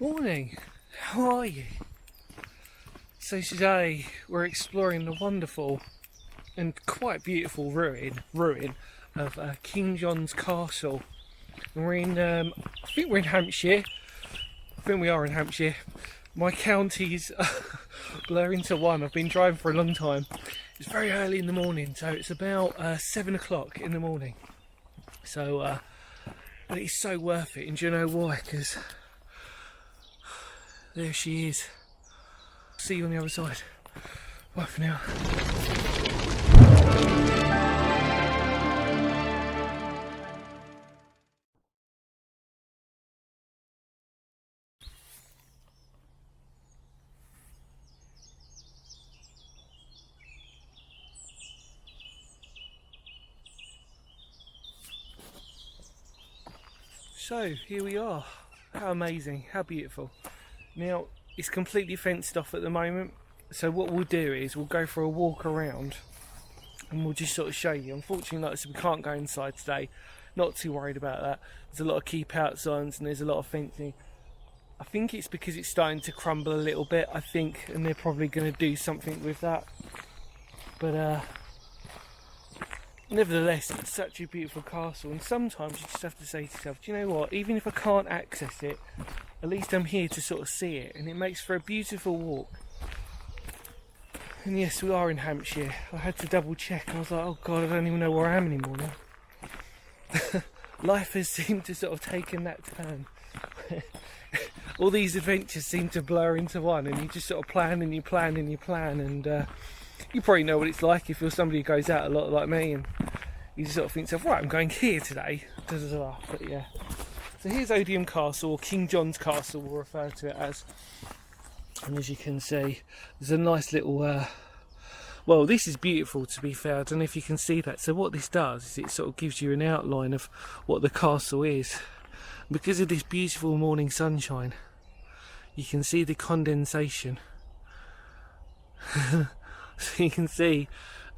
Morning, how are you? So today we're exploring the wonderful and quite beautiful ruin of King John's Castle. And we're in, I think we're in Hampshire. I think we are in Hampshire. My counties blur into one. I've been driving for a long time. It's very early in the morning, so it's about 7 o'clock in the morning. So, but it's so worth it, and do you know why? Because there she is. See you on the other side. Bye for now. So here we are. How amazing, how beautiful. Now it's completely fenced off at the moment, so what we'll do is we'll go for a walk around and we'll just sort of show you. Unfortunately, like I said, we can't go inside today. Not too worried about that. There's a lot of keep out signs and there's a lot of fencing. I think it's because it's starting to crumble a little bit, I think, and they're probably going to do something with that. But nevertheless, it's such a beautiful castle, and sometimes you just have to say to yourself, do you know what, even if I can't access it, at least I'm here to sort of see it, and it makes for a beautiful walk. And yes, we are in Hampshire. I had to double check. I was like, oh god, I don't even know where I am anymore now. Life has seemed to sort of taken that turn. All these adventures seem to blur into one, and you just sort of plan and you plan and you plan, and you probably know what it's like if you're somebody who goes out a lot like me, and you just sort of think to yourself, right, I'm going here today. But yeah. So here's Odiham Castle, or King John's Castle we'll refer to it as. And as you can see, there's a nice little, well, this is beautiful, to be fair. I don't know if you can see that. So what this does is it sort of gives you an outline of what the castle is. Because of this beautiful morning sunshine, you can see the condensation. So you can see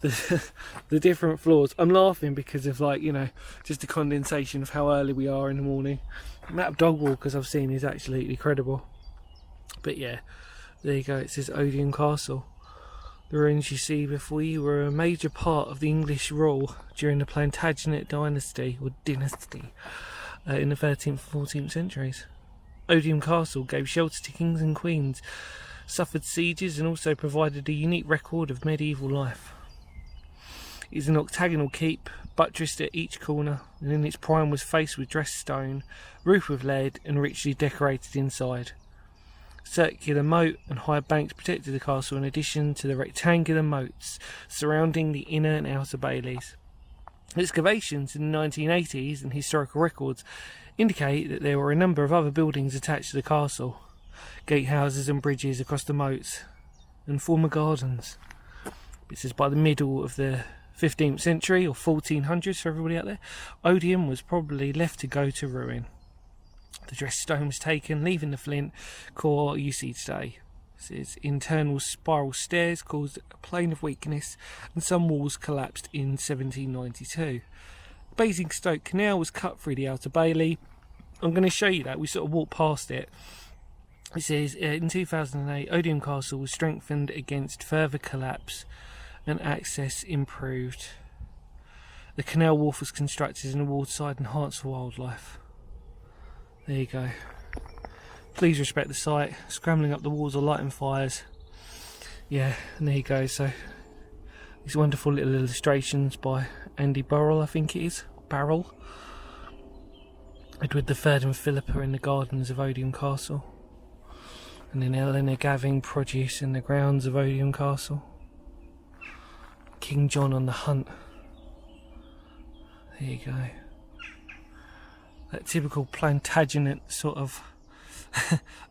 the different floors. I'm laughing because of, like, you know, just the condensation of how early we are in the morning. The amount of dog walkers I've seen is absolutely incredible. But yeah, there you go. It says Odiham Castle. The ruins you see before you were a major part of the English rule during the Plantagenet dynasty or dynasty in the 13th and 14th centuries. Odiham Castle gave shelter to kings and queens, suffered sieges, and also provided a unique record of medieval life. It is an octagonal keep, buttressed at each corner, and in its prime was faced with dressed stone, roof with lead, and richly decorated inside. Circular moat and high banks protected the castle, in addition to the rectangular moats surrounding the inner and outer baileys. Excavations in the 1980s and historical records indicate that there were a number of other buildings attached to the castle, gatehouses and bridges across the moats, and former gardens. It says by the middle of the 15th century, or 1400s for everybody out there, Odiham was probably left to go to ruin. The dressed stone was taken, leaving the flint core you see today. It says internal spiral stairs caused a plane of weakness, and some walls collapsed in 1792. Basingstoke Canal was cut through the outer bailey. I'm going to show you that. We sort of walked past it. It says in 2008, Odiham Castle was strengthened against further collapse and access improved. The canal wharf was constructed in the waterside, enhanced for wildlife. There you go. Please respect the site. Scrambling up the walls or lighting fires. Yeah, and there you go. So these wonderful little illustrations by Andy Burrell, I think it is. Barrel. Edward III and Philippa in the gardens of Odiham Castle. And then Eleanor gathering produce in the grounds of Odiham Castle. King John on the hunt. There you go. That typical Plantagenet sort of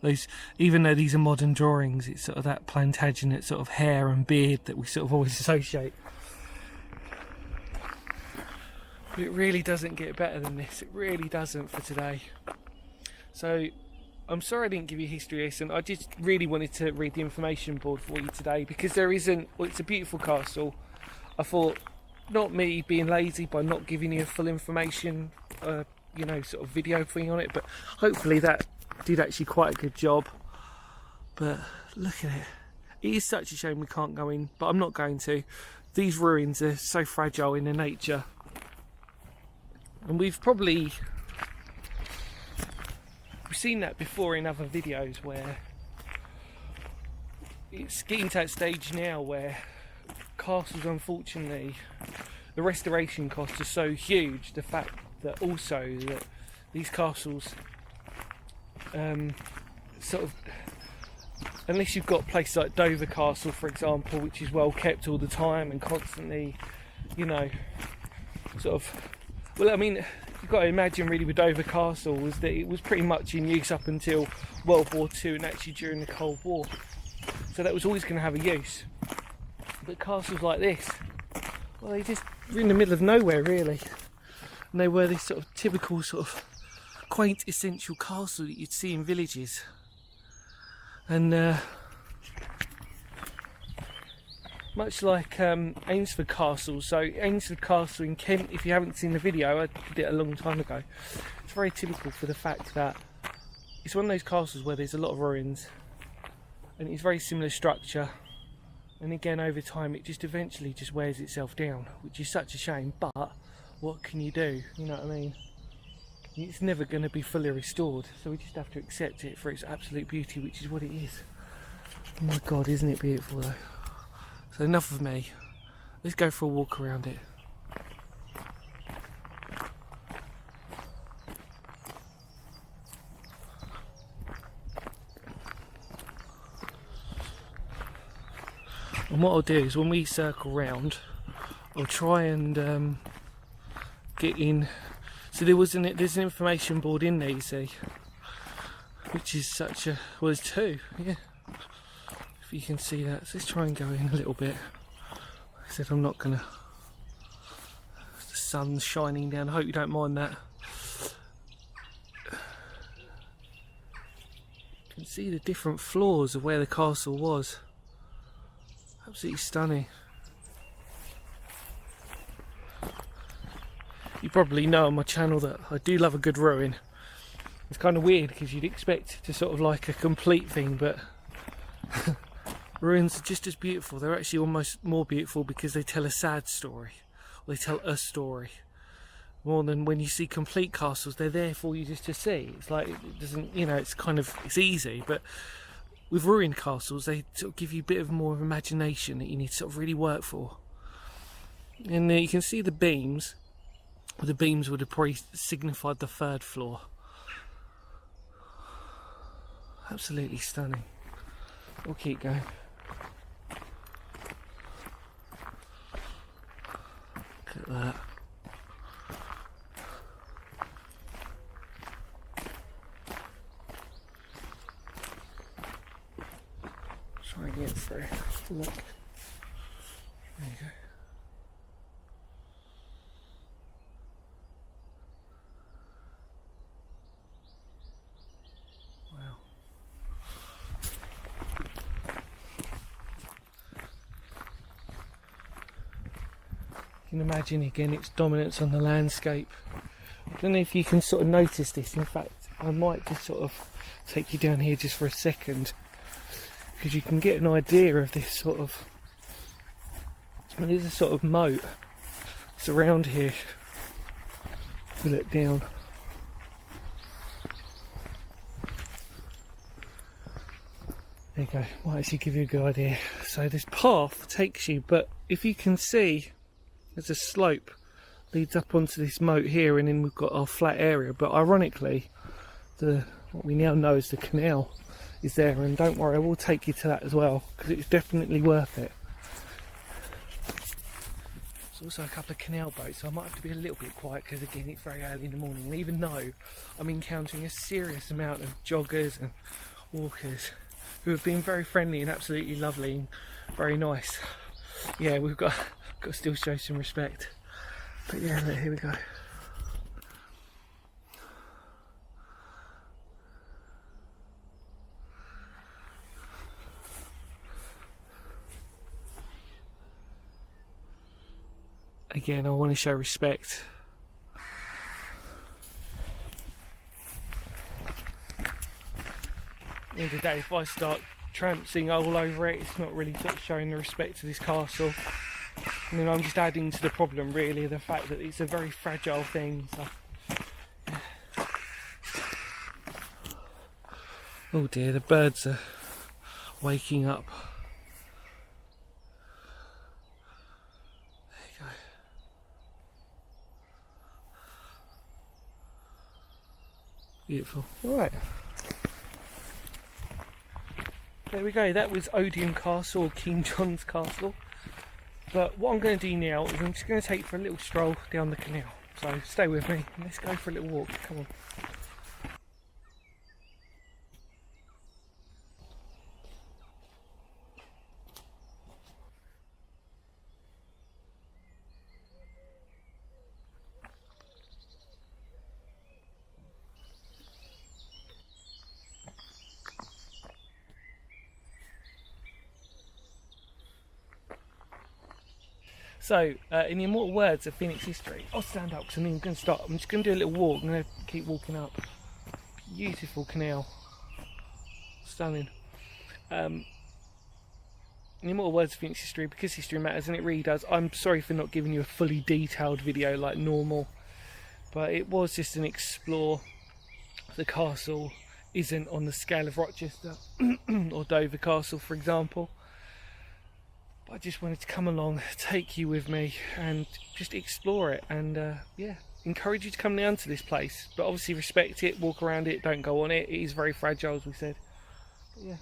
those, even though these are modern drawings, it's sort of that Plantagenet sort of hair and beard that we sort of always associate. But it really doesn't get better than this. It really doesn't for today. So I'm sorry I didn't give you a history lesson. I just really wanted to read the information board for you today, because there isn't, well, it's a beautiful castle. I thought, not me being lazy by not giving you full information, you know, sort of video thing on it, but hopefully that did actually quite a good job. But look at it. It is such a shame we can't go in, but I'm not going to. These ruins are so fragile in their nature. And we've seen that before in other videos, where it's getting to that stage now where castles, unfortunately, the restoration costs are so huge. The fact that also that these castles sort of, unless you've got places like Dover Castle, for example, which is well kept all the time and constantly, you know, sort of, well, I mean, you've got to imagine really with Dover Castle was that it was pretty much in use up until World War II and actually during the Cold War. So that was always going to have a use. But castles like this, well, they just were in the middle of nowhere really. And they were this sort of typical sort of quaint essential castle that you'd see in villages. And much like Ainsford Castle. So Ainsford Castle in Kent, if you haven't seen the video, I did it a long time ago. It's very typical for the fact that it's one of those castles where there's a lot of ruins and it's very similar structure, and again over time it just eventually just wears itself down, which is such a shame. But what can you do, you know what I mean? It's never going to be fully restored, so we just have to accept it for its absolute beauty, which is what it is. Oh my god, isn't it beautiful though? So enough of me, let's go for a walk around it. And what I'll do is when we circle round, I'll try and get in. So there's an information board in there, you see, which is such a, well, there's two, yeah, if you can see that. So let's try and go in a little bit. Like I said, I'm not gonna, the sun's shining down, I hope you don't mind that. You can see the different floors of where the castle was. Absolutely stunning. You probably know on my channel that I do love a good ruin. It's kind of weird because you'd expect to sort of like a complete thing, but ruins are just as beautiful. They're actually almost more beautiful because they tell a sad story, or they tell a story, more than when you see complete castles. They're there for you just to see. It's like, it doesn't, you know, it's kind of, it's easy, but with ruined castles they sort of give you a bit of more of imagination that you need to sort of really work for. And you can see the beams. The beams would have probably signified the third floor. Absolutely stunning. We'll keep going. Look at that. Try and get through. Look. There you go. You can imagine again its dominance on the landscape. I don't know if you can sort of notice this. In fact, I might just sort of take you down here just for a second, because you can get an idea of this sort of, I mean, there's a sort of moat. It's around here. If you look down. There you go. Might actually give you a good idea. So this path takes you, but if you can see, there's a slope leads up onto this moat here, and then we've got our flat area. But ironically, what we now know is the canal is there, and don't worry, I will take you to that as well, because it's definitely worth it. There's also a couple of canal boats, so I might have to be a little bit quiet because again it's very early in the morning, and even though I'm encountering a serious amount of joggers and walkers who have been very friendly and absolutely lovely and very nice, yeah, we've got to still show some respect. But yeah, look, here we go. Again, I want to show respect. the end of the day, if I start trampsing all over it, it's not really sort of showing the respect to this castle. And then I'm just adding to the problem, really, the fact that it's a very fragile thing. So. Oh dear, the birds are waking up. There you go. Beautiful. Alright. There we go, that was Odiham Castle, or King John's Castle. But what I'm going to do now is I'm just going to take you for a little stroll down the canal. So stay with me and let's go for a little walk. Come on. So, in the immortal words of Phoenix history, I'll stand up because I'm going to start. I'm just going to do a little walk. I'm going to keep walking up. Beautiful canal. Stunning. In the immortal words of Phoenix history, because history matters, and it really does. I'm sorry for not giving you a fully detailed video like normal, but it was just an explore. The castle isn't on the scale of Rochester or Dover Castle, for example. I just wanted to come along, take you with me and just explore it, and yeah, encourage you to come down to this place, but obviously respect it, walk around it, don't go on it. It is very fragile, as we said. But yeah,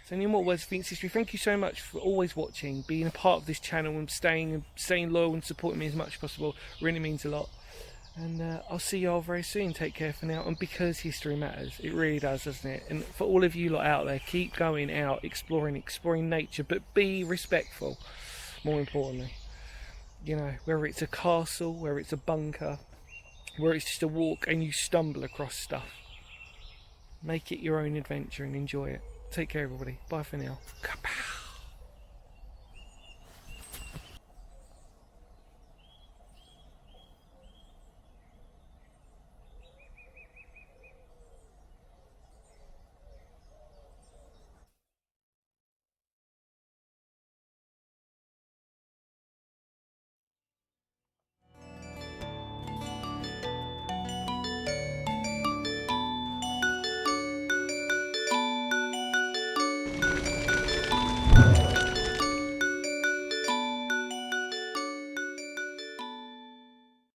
so in more words of Phoenix history, thank you so much for always watching, being a part of this channel and staying loyal and supporting me as much as possible. Really means a lot. And I'll see you all very soon. Take care for now. And because history matters, it really does, doesn't it? And for all of you lot out there, keep going out, exploring nature, but be respectful, more importantly. You know, whether it's a castle, whether it's a bunker, whether it's just a walk and you stumble across stuff, make it your own adventure and enjoy it. Take care, everybody. Bye for now. Kapow.